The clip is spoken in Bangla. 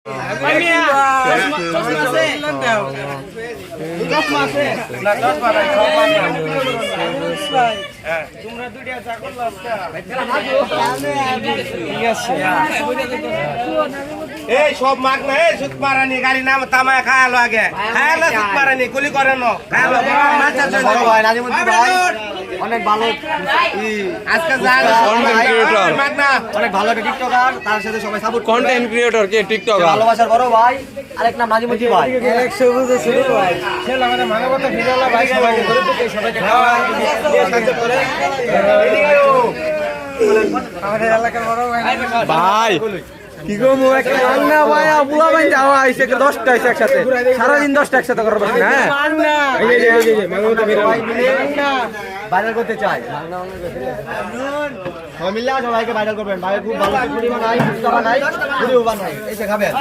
এই সব মাগ না এই সুদ মারানি গাড়ি নাম তামায় খায়ালো আগে খায়ালো সুদ মারানি কুলি করে ন খায়ালো মাছ আছে ভাই নাজিমুদ্দিন ভাই অনেক ভালো আজকে মাগ না অনেক ভালো একটা টিকটকার তার সাথে সবাই সাপোর্ট কন্টেন্ট ক্রিয়েটর কে টিকটকার ভালোবাসার বড় ভাই আরেক নাম নাজিমুদ্দিন ভাই এক সবুজ ছিল ভাই ছেলে আমাদের মানবতা ভিডিওলা ভাই সবাইকে করে দিতে সবাইকে খাওয়া দিয়ে সাহায্য করে এদিকে আয়ো আমাদের এলাকার বড় ভাই কি গো মু একটা না ভাই বুয়া ভাই যাওয়া আইছে 10টা আইছে একসাথে সারা দিন 10টা একসাথে করব হ্যাঁ এই যে মানবতা ভিডিও না ভাইরাল করতে চাই মিলে সবাইকে ভাইরাল করবেন ভাই খুব ভালো ভিডিও বানাই ভিডিও বানাই এসে খাবেন